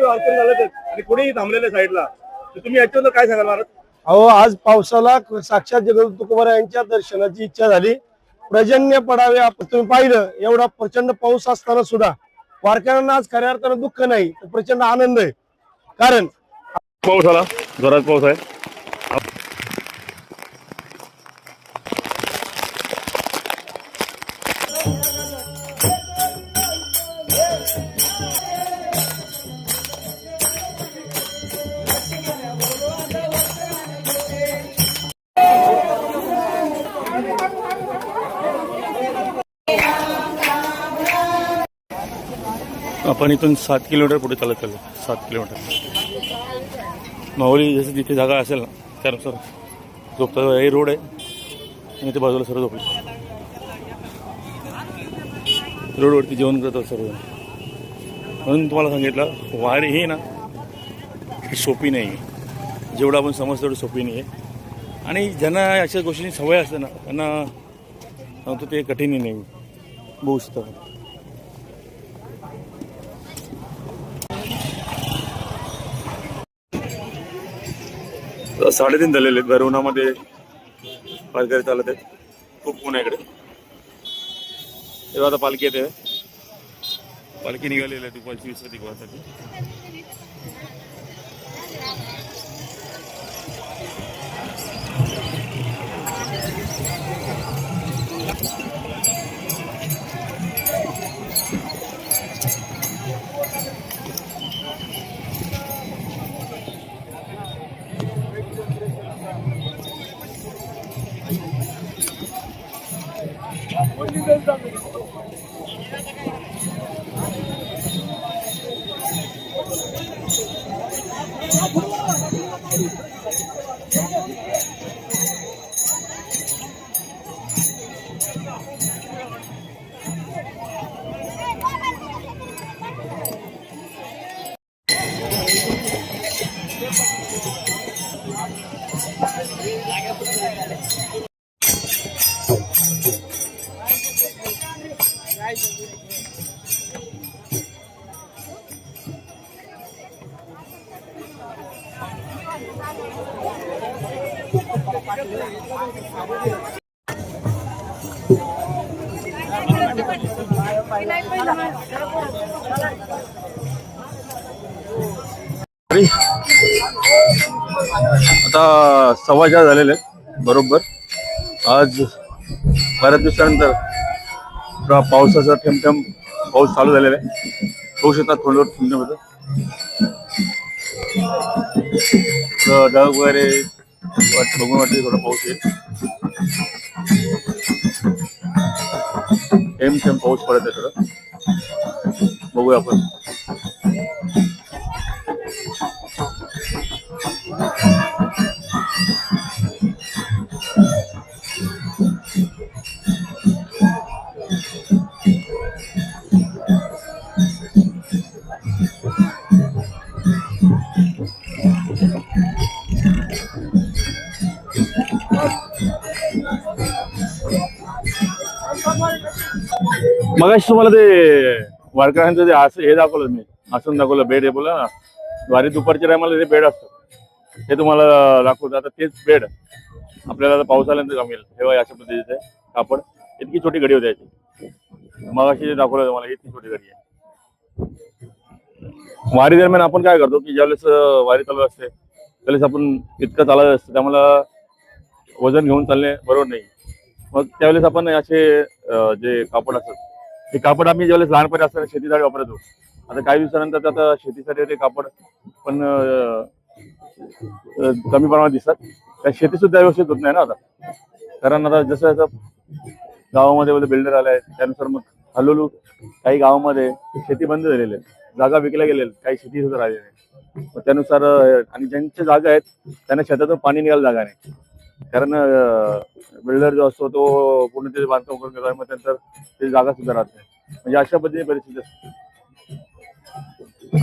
वारकरी झाले आणि कोणीही थांबलेले साईडला, तर तुम्ही याच्यावर काय सांगाल महाराज? अहो, आज पावसाला साक्षात जगद्गुरु तुकोबाराय यांच्या दर्शनाची इच्छा झाली. पर्जन्य पडावे. आपण तुम्ही पाहिलं एवढा प्रचंड पाऊस असताना सुद्धा वारकऱ्यांना आज खऱ्या अर्थानं दुःख नाही, तर प्रचंड आनंद आहे. कारण पाऊस आला, जोरात पाऊस आहे. आपण इथून 7 किलोमीटर पुढे चालत चाललो. 7 किलोमीटर माहुली जसं जिथे जागा असेल ना त्यानुसार झोपता. हे रोड आहे आणि ते बाजूला सर्व झोपले. रोडवरती जेवण करतात सर्व. म्हणून तुम्हाला सांगितलं वारी ही ना ही सोपी नाही आहे. जेवढं आपण समजतो तेवढं सोपी नाही आहे. आणि ज्यांना अशा गोष्टींची सवय असते ना त्यांना सांगतो ते कठीणही नाही बोचतं. 3:30 झालेले आहेत. भर उन्हामध्ये वारकरी चालत आहेत. खूप ऊन आहे इकडे. तेव्हा आता पालखी येते. पालखी निघालेली आहे दुपारची 20 दिवसासाठी. आता 4:15 झालेले बरोबर. आज बऱ्याच दिवसानंतर पावसाचा थेंब पाऊस चालू झालेला आहे. होऊ शकतात थोडं थंडीमध्ये ढग वगैरे बघून वाटते थोडा पाऊस येईल. थेंब पाऊस पडत आहे थोडं. बघूया आपण. मगाशी तुम्हाला ते वारकऱ्यांचं ते असं हे दाखवलं मी. आसन दाखवलं. बेड हे बोला ना. वारी दुपारच्या टायमाला ते बेड असतं हे तुम्हाला दाखवतं. आता तेच बेड आपल्याला आता पाऊस आल्यानंतर जमेल. तेव्हा अशा पद्धतीचं कापड. इतकी छोटी घडी होती याची. मगाशी दाखवलं तुम्हाला इतकी छोटी घडी आहे. वारी दरम्यान आपण काय करतो की ज्यावेळेस वारी चालू असते त्यावेळेस आपण इतकं चालत असतं त्यामुळे वजन घेऊन चालणे बरोबर नाही. मग त्यावेळेस आपण असे जे कापड असतात ते कापड आम्ही ज्यावेळेस लहानपणी असताना शेतीसाठी वापरतो. आता काही दिवसानंतर आता शेतीसाठी ते कापड पण कमी प्रमाणात दिसतात. त्या शेती सुद्धा व्यवस्थित होत नाही ना आता. कारण आता जसं जसं गावामध्ये बिल्डर आले आहेत त्यानुसार मग हळूहळू काही गावामध्ये शेती बंद झालेली आहे. जागा विकल्या गेलेल्या आहेत. काही शेती सुद्धा राहिलेली नाही. मग त्यानुसार आणि ज्यांच्या जागा आहेत त्यांना शेतातून पाणी निघायला जागा नाही. कारण बिल्डर जो असतो तो पूर्ण ते बांधकाम करून घेतो. मग त्यानंतर ते जागा सुद्धा राहत नाही. म्हणजे अशा पद्धतीने परिस्थिती असते.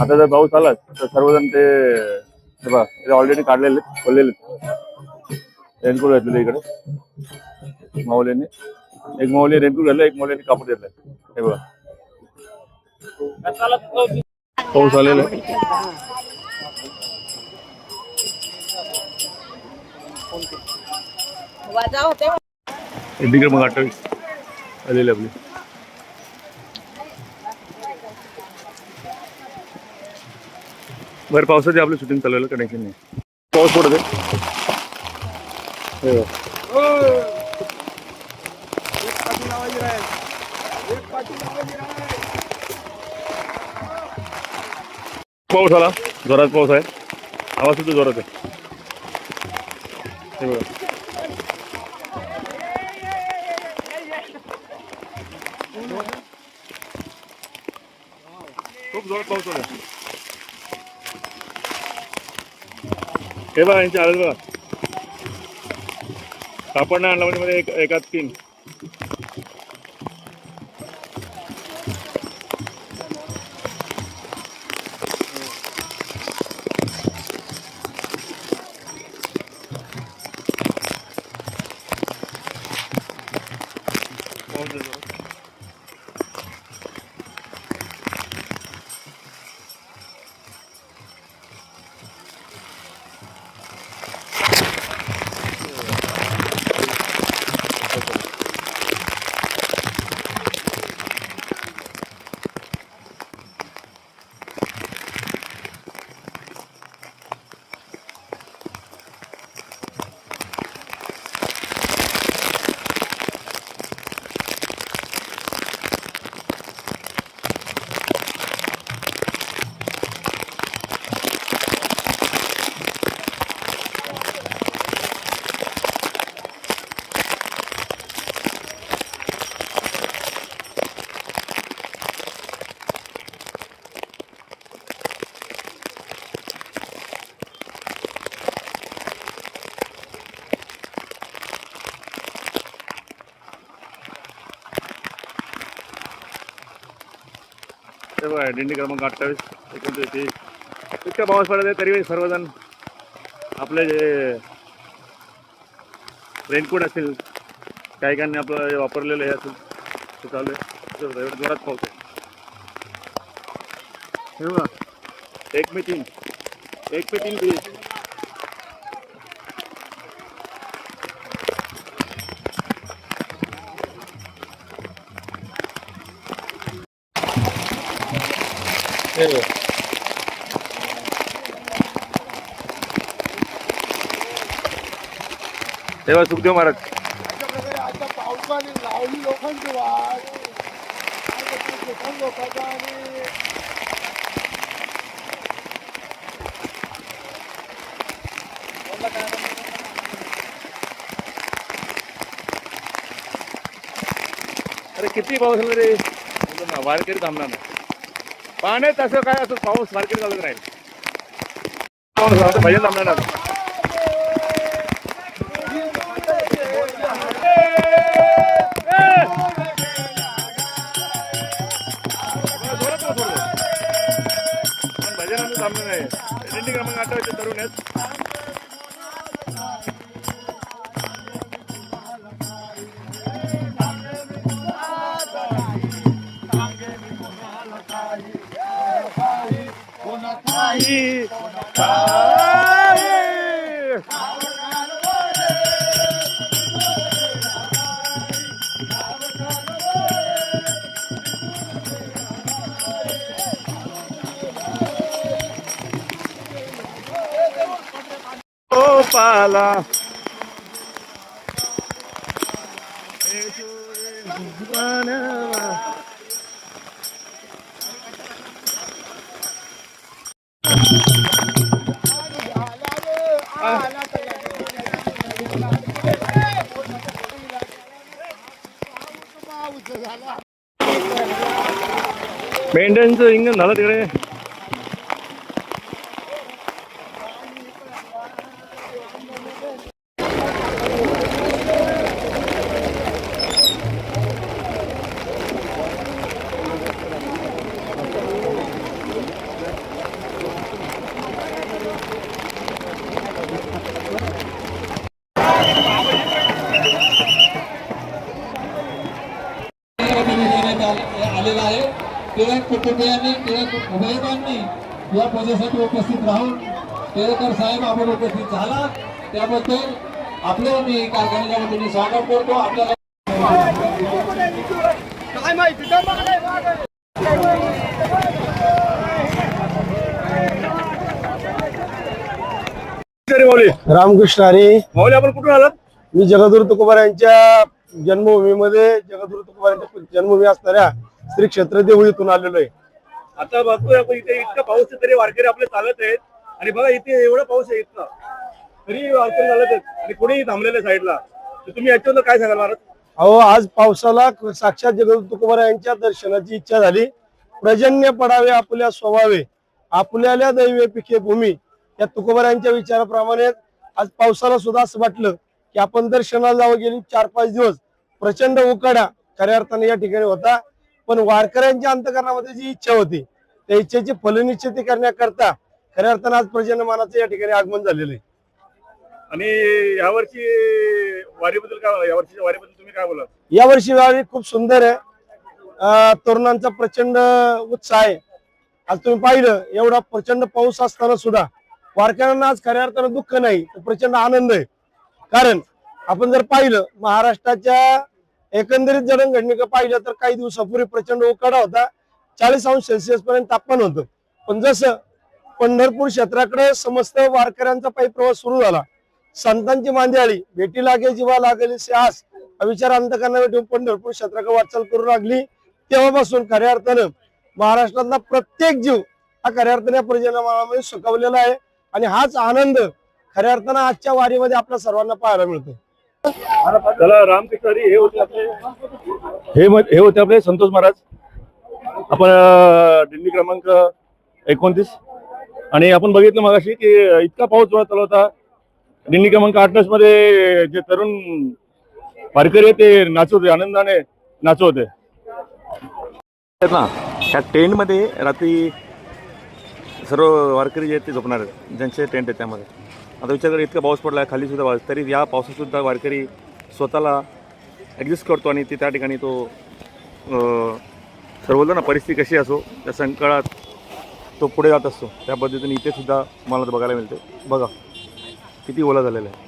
आता जर पाऊस आला तर सर्वजण ते बघा ऑलरेडी काढलेले खोललेले रेनकोट घेतलेले इकडे माऊलीने. एक माऊली रेनकोट घातला. एक माऊलीने कापड घेतलाय. हे बघा पाऊस आलेला आहे. इंडिका मग 28 आलेली आपली. बरं पावसाची आपलं शूटिंग चालू आहे, टेन्शन नाही. पाऊस पडत आहे. पाऊस आला, जोरात पाऊस आहे. आवाज सुद्धा जोरात आहे. हे बघा खूप जोरात पाऊस आला. हे बघा यांची आवाज बघा. कापड नाही आणला म्हणजे मध्ये एकात 3. दिंडी क्रमांक 28 29 इतका पाऊस पडत आहे तरी सर्वजण आपले जे रेनकोट असेल काही काहींनी आपलं वापरलेलं हे असेल ते चालू आहे. एवढं जोरात पाऊस आहे. हे बघा 1 मे 3 बीज. तेव्हा सुखदेव महाराज पावसाने लावली लोकांची वाट. अरे किती पाऊस आला रे, वारकरी थांबणार नाही. पाण्यात असं काय असं पाऊस वारकरी चालत राहील. पाऊस भजन थांबणार नाही. भजन आमचं थांबणार नाही. दिंडी क्रमांक 28 तरुण आहेत. ओ पाला मेंढ्यांचं इंगण झालं तिकडे. आलेला आहे टिळक कुटुंबियांनी टिळक उभयतांनी या पूजेसाठी उपस्थित राहून टिळकर साहेब आपण उपस्थित झाला त्याबद्दल आपले मी कारखान्याच्या वतीने स्वागत करतो. आपल्याला रामकृष्ण हरी. माऊली आपण कुठून आलात? मी जगद्गुरु तुकोबार यांच्या जन्मभूमीमध्ये जगद्गुरु तुकोबार यांच्या जन्मभूमी असणाऱ्या श्री क्षेत्र देवळीतून आलेलो आहे. आता बघतोय आपण इथे इतका पाऊस आहे तरी वारकरी आपले चालत आहेत आणि बघा इथे एवढा पाऊस आहे इतका तरी वारकरी चालत आहेत आणि कोणीही थांबलेले साईडला. तर तुम्ही याच्यावर काय सांगाल महाराज? अहो, आज पावसाला साक्षात जगद्गुरु तुकोबार यांच्या दर्शनाची इच्छा झाली. पर्जन्य पडावे आपल्या स्वभावे आपल्याला दैवे पिके भूमी या तुकोबार यांच्या विचाराप्रमाणे आज पावसाला सुद्धा असं वाटलं की आपण दर्शनाला जावं. गेली 4-5 दिवस प्रचंड उकाडा खऱ्या अर्थाने या ठिकाणी होता, पण वारकऱ्यांच्या अंतकरणामध्ये जी इच्छा होती त्या इच्छेची फलनिश्चिती करण्याकरता खऱ्या अर्थाने आज पर्जन्यमानाचं या ठिकाणी आगमन झालेलं आहे. आणि यावर्षी वारीबद्दल काय, यावर्षीच्या वारीबद्दल तुम्ही काय बोला? यावर्षी वारी खूप सुंदर आहे. तरुणांचा प्रचंड उत्साह आहे. आज तुम्ही पाहिलं एवढा प्रचंड पाऊस असताना सुद्धा वारकऱ्यांना आज खऱ्या अर्थानं दुःख नाही तर प्रचंड आनंद आहे. कारण आपण जर पाहिलं महाराष्ट्राच्या एकंदरीत जडणघडणीकडे पाहिलं तर काही दिवसापूर्वी प्रचंड उकाडा होता, 40°C पर्यंत तापमान होतं. पण जसं पंढरपूर क्षेत्राकडे समस्त वारकऱ्यांचा पायी प्रवास सुरू झाला, संतांची मांदियाळी भेटी लागे जीवा लागेल से आस विचार अंतकरणावर ठेवून पंढरपूर क्षेत्राकडे वाटचाल करू लागली, तेव्हापासून खऱ्या अर्थानं महाराष्ट्रातला प्रत्येक जीव हा खऱ्या अर्थाने पर्जन्यमानामध्ये सुखावलेला आहे. आणि हाच आनंद खऱ्या अर्थानं आजच्या वारीमध्ये आपल्या सर्वांना पाहायला मिळतो. चला रामकृष्ण हरी. हे होते आपले संतोष महाराज. आपण दिंडी क्रमांक 29 आणि आपण बघितलं मगाशी की इतका पाऊस जोरात चालू होता. दिंडी क्रमांक 28 मध्ये जे तरुण वारकरी आहे ते नाचत होते, आनंदाने नाचत होते ना. त्या टेंटमध्ये रात्री सर्व वारकरी जे आहेत ते झोपणार आहेत, ज्यांचे टेंट आहे त्यामध्ये. आता विचार कर, इतका पाऊस पडला आहे, खाली सुद्धा पाऊस, तरी या पावसातसुद्धा वारकरी स्वतःला ॲडजस्ट करतो आणि त्या ठिकाणी तो सर्वजण ना परिस्थिती कशी असो त्या संकटात तो पुढे जात असतो. त्या पद्धतीने इथे सुद्धा मला बघायला मिळते. बघा किती ओला झालेला आहे.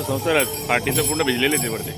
संसारात पाठीचं पूर्ण भिजलेले ते वरते.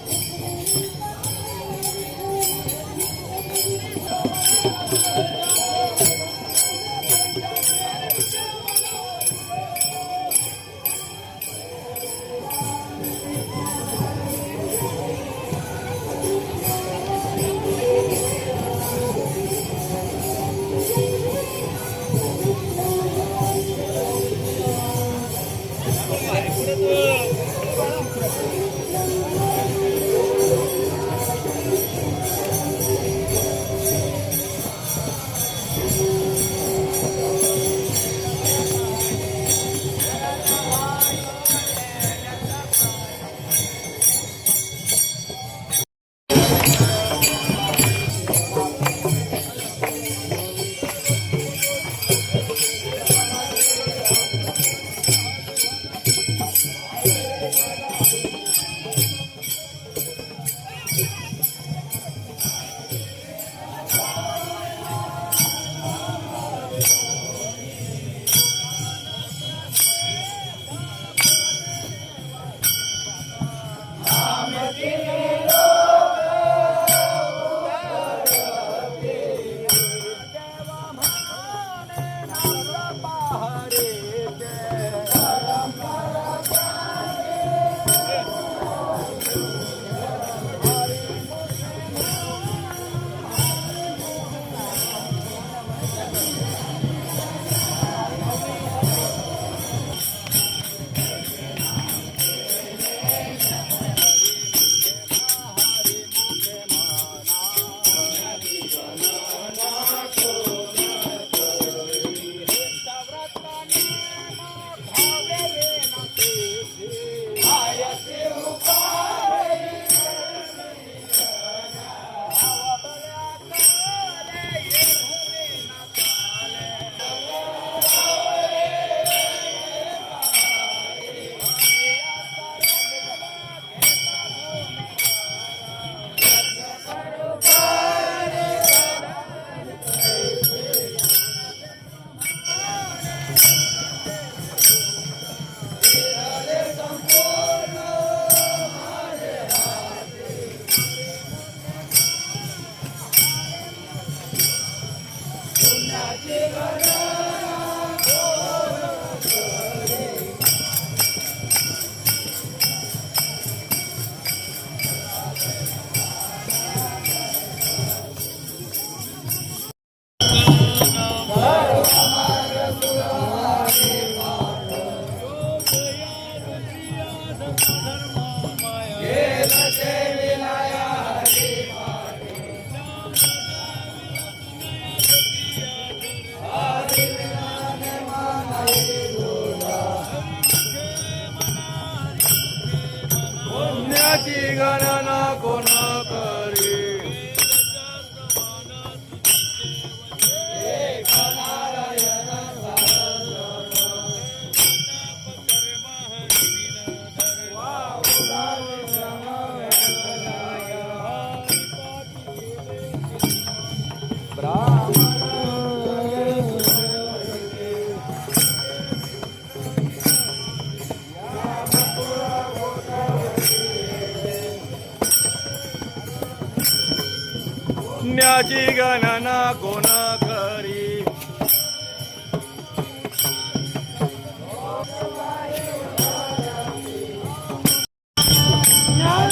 पुण्याची गणना कोण करी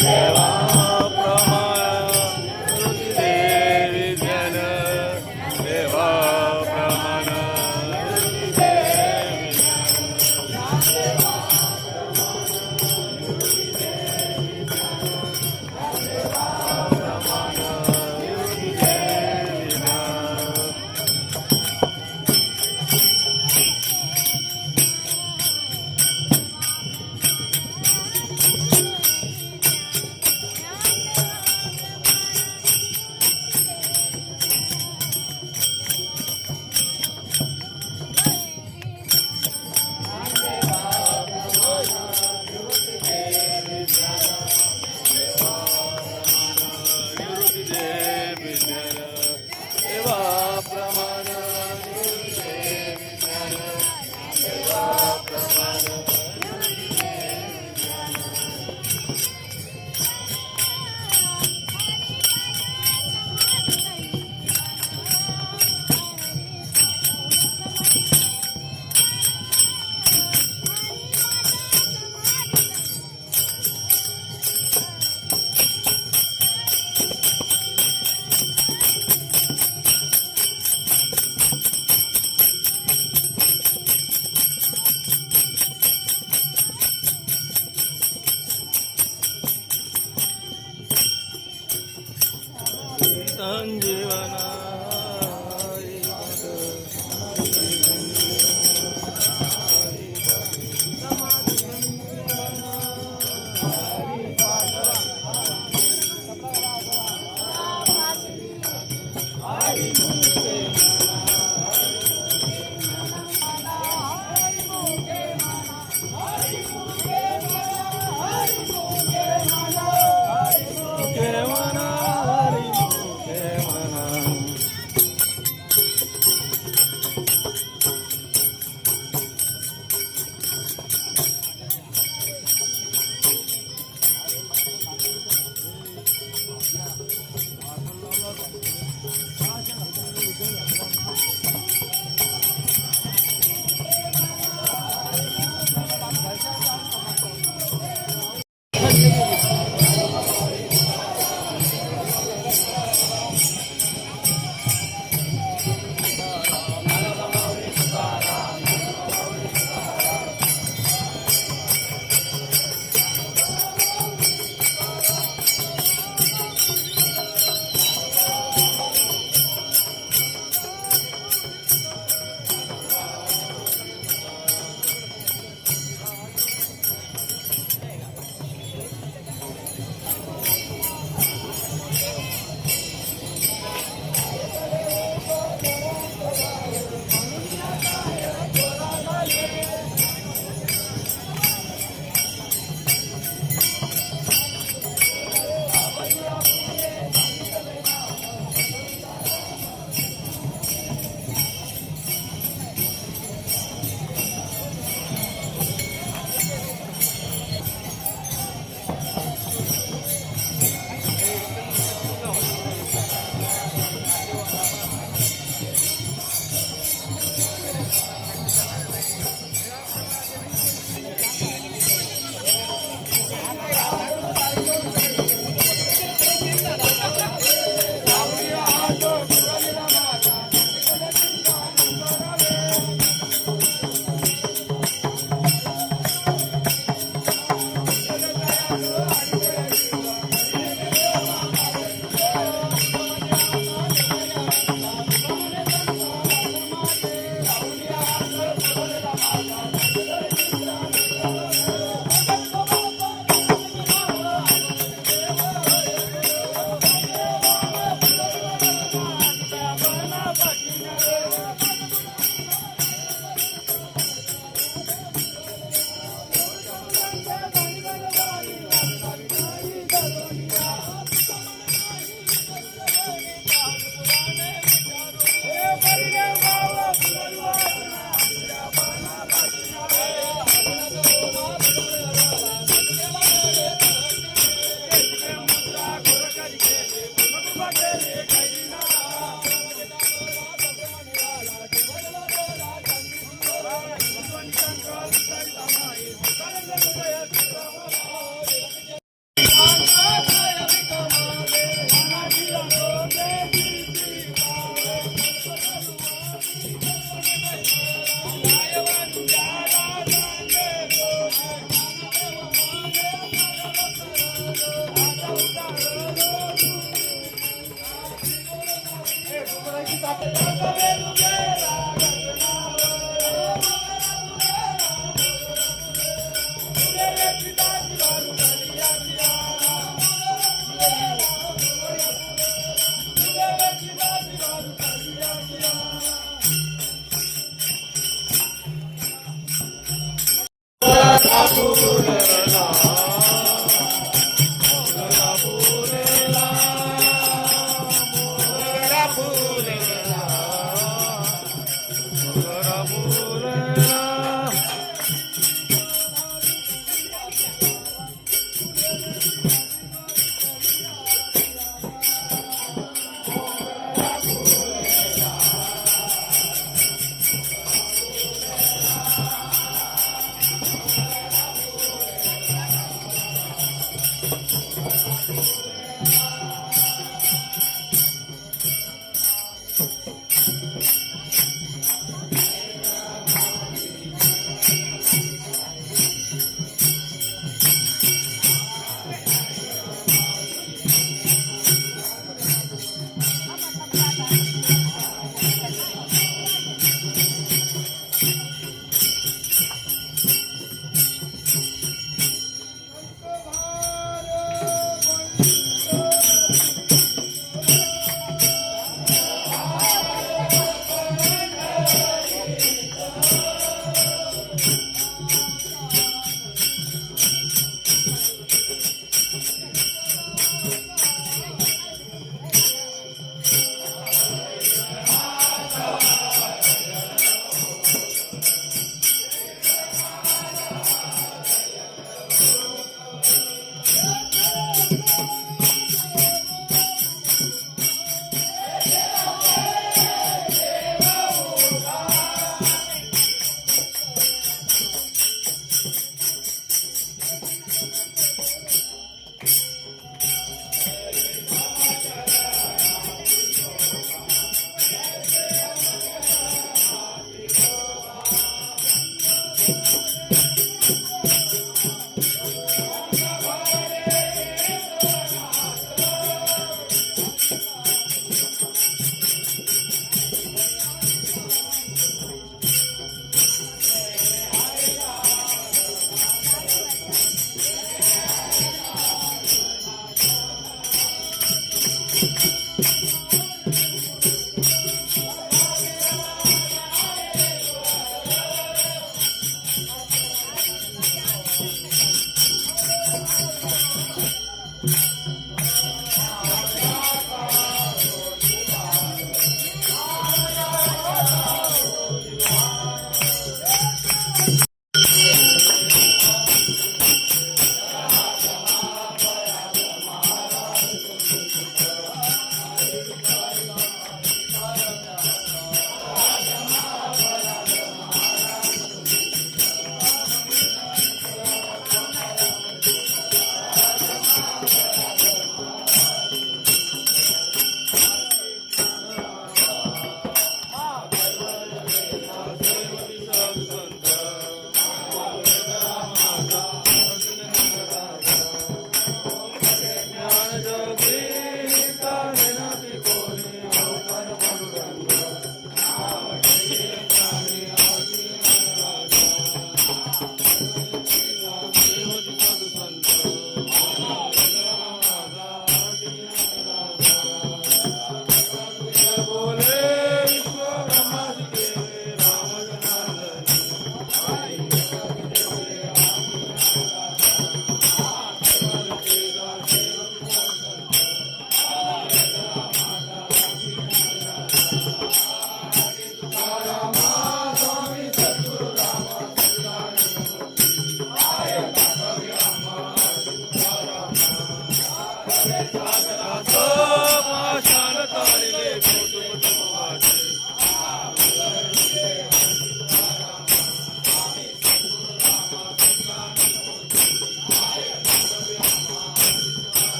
देवा प्रमाण देवी जन देवा प्रमाण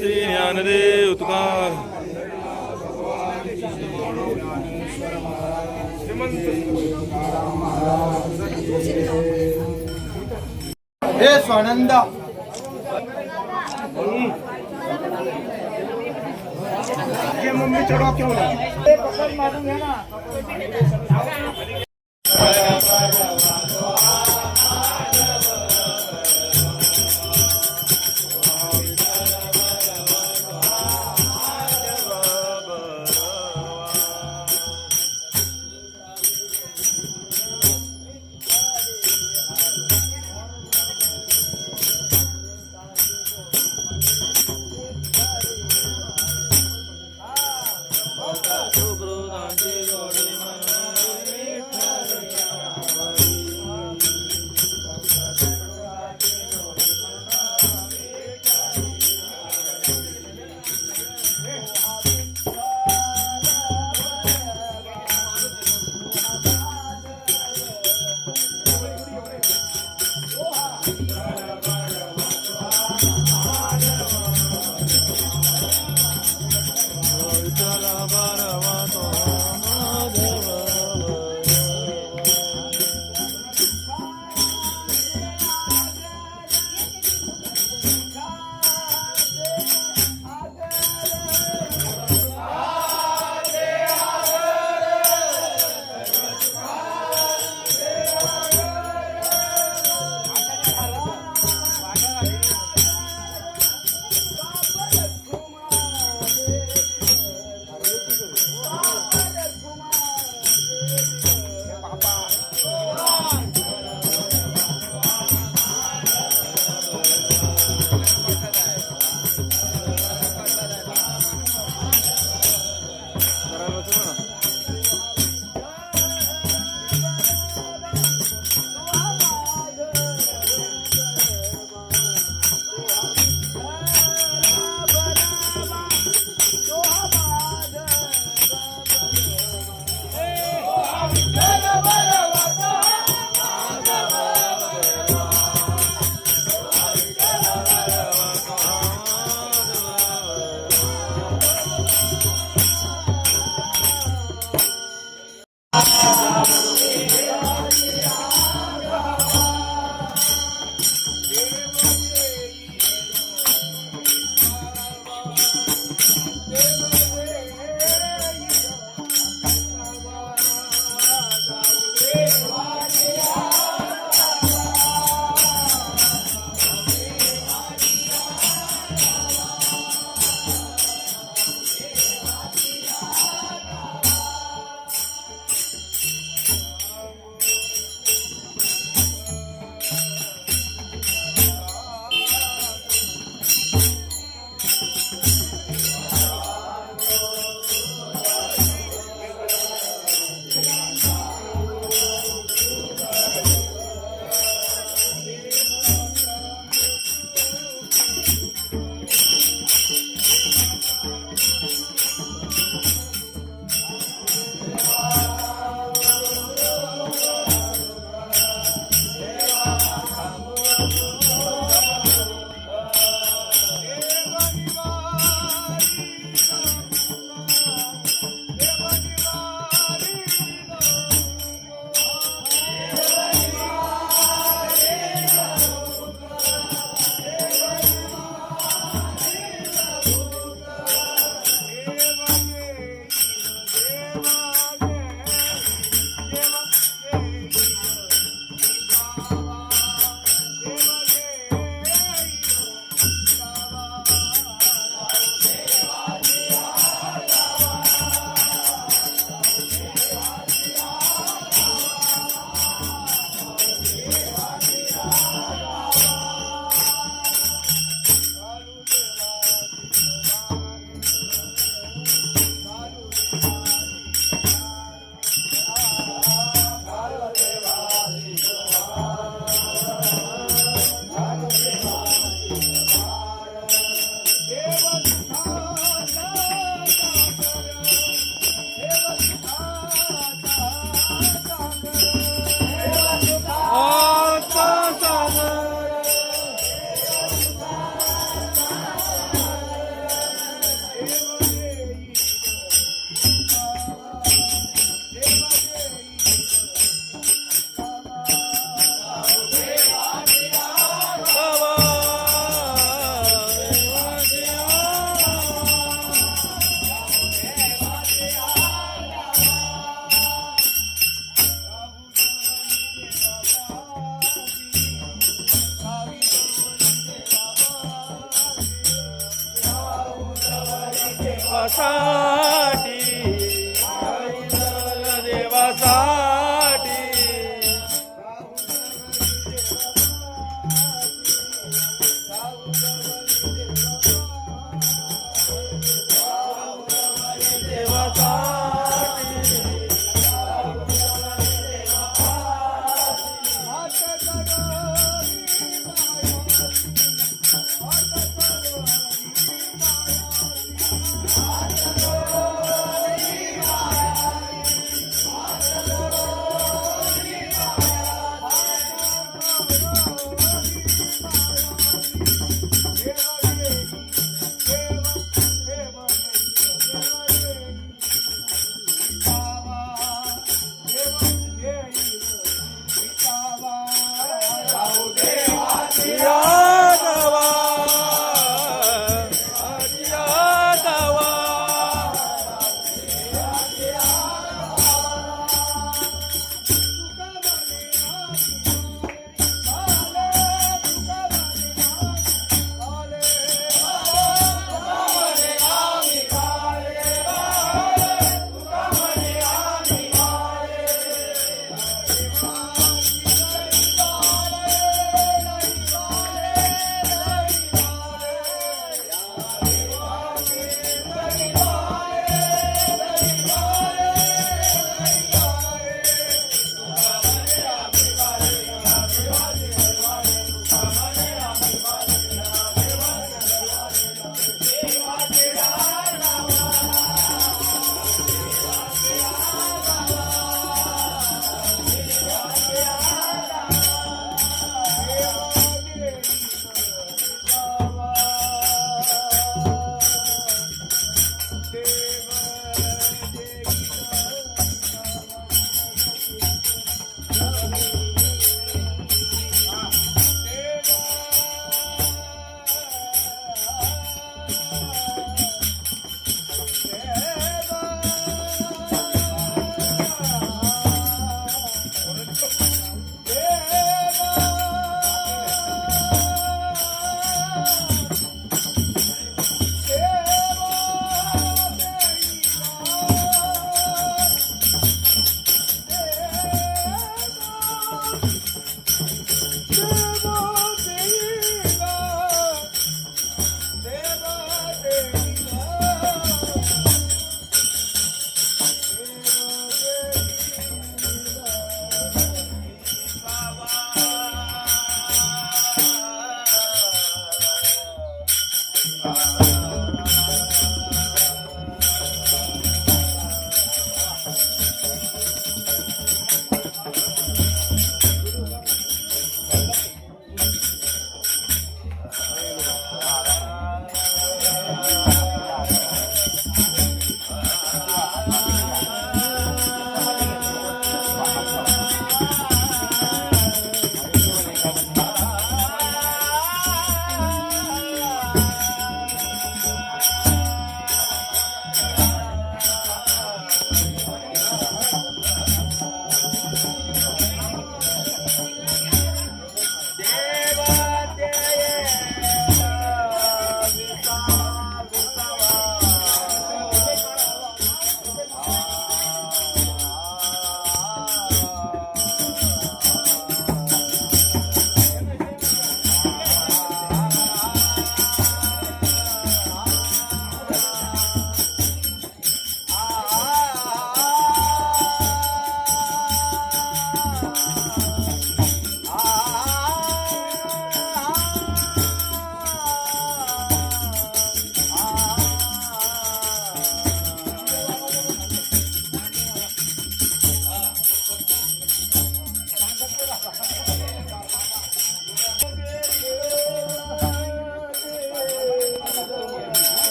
श्री ज्ञानदेव तुकार हे स्वानंदा मम्मीच्या डोक्यावर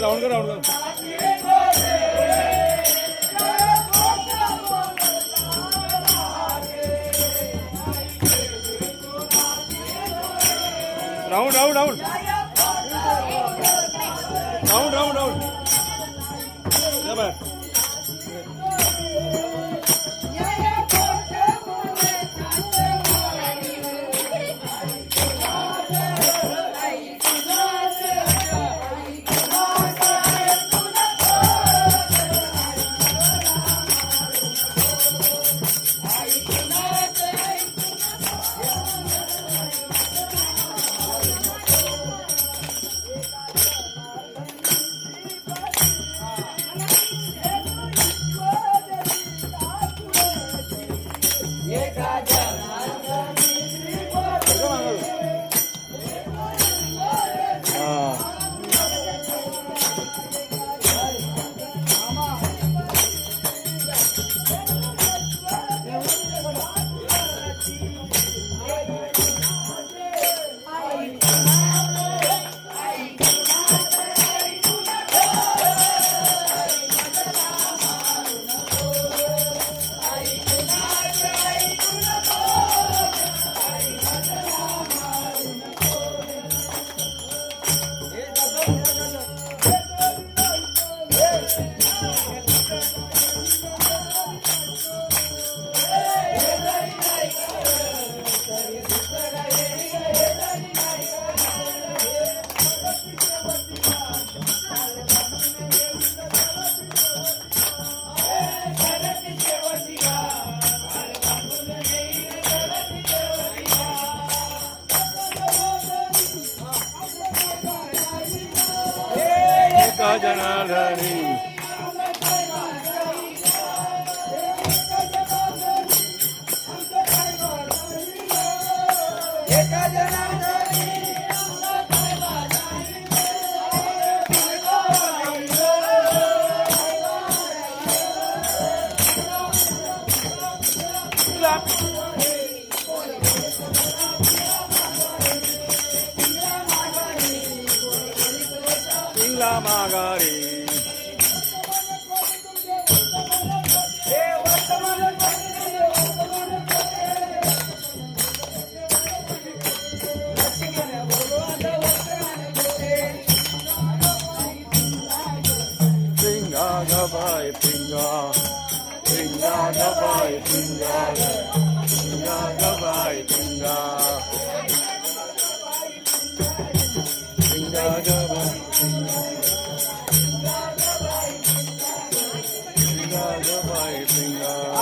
राऊंड कर राऊंड कर round round round round round round या बाहेर जनार्दनी पिंगला माघारी पिंगा गबाय पिंगा पिंगा गबाय पिंगा पिंगा गबाय पिंगा पिंगा गबाय पिंगा गबाय पिंगा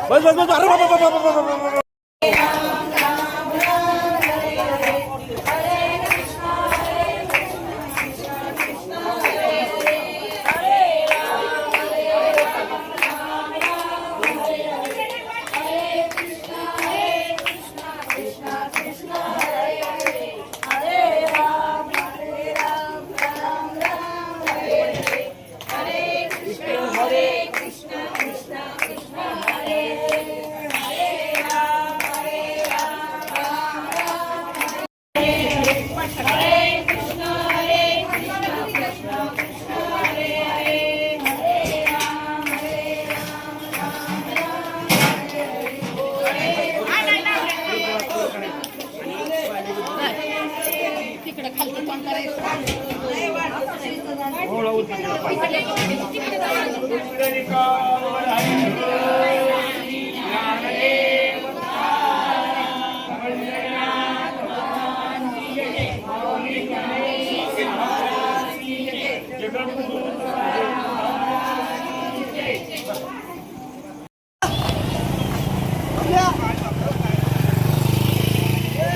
बस बस बस, अरे बाबा बाबा बाबा बाबा.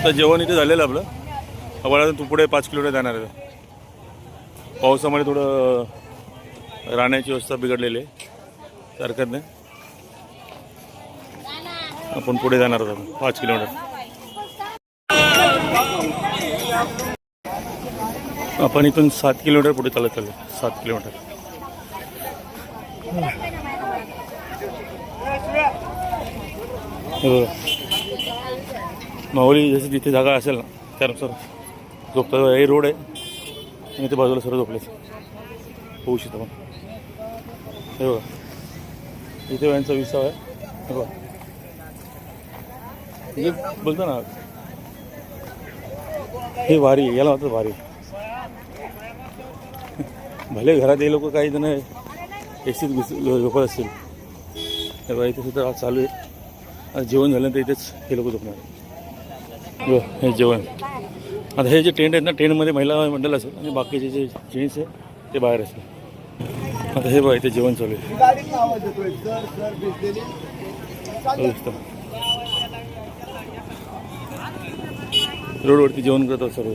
तर जेवण इथे झालेलं आपलं. अवळातून तू पुढे 5 किलोमीटर जाणार आहे. पावसामुळे थोडं राहण्याची व्यवस्था बिघडलेली आहे. हरकत नाही, आपण पुढे जाणार आहोत 5 किलोमीटर. आपण इथून 7 किलोमीटर पुढे चालत चाललो. 7 किलोमीटर. माहुली जशी जिथे जागा असेल ना त्यानुसार झोपता. हे रोड आहे आणि ते बाजूला सर्व झोपले होऊ शकतो. पण हे बघा इथे यांचा विसाव आहे. हे बघा हे बोलतो ना, हे वारी, याला म्हणतात वारी. भले घरात हे लोक काही जण एसीत झोपत असतील. हे बघा इथे सुद्धा आज चालू आहे. आज जेवण झाल्यानंतर इथेच हे लोक झोपणार. हे जेवण. आता हे जे टेंट आहेत ना, टेंटमध्ये महिला मंडळ असेल आणि बाकीचे जे जेंट्स आहे ते बाहेर असेल. आता हे बघा इथे जेवण चालू आहे. रोडवरती जेवण करतात सर्व.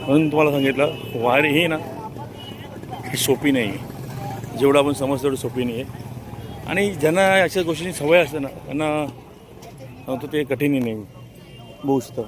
म्हणून तुम्हाला सांगितलं वारी ही ना सोपी नाही आहे. जेवढं आपण समजतो तेवढं सोपी नाही आहे. आणि ज्यांना अशा गोष्टींची सवय असते ना त्यांना सांगतो ते कठीणही नाही बघू शकता.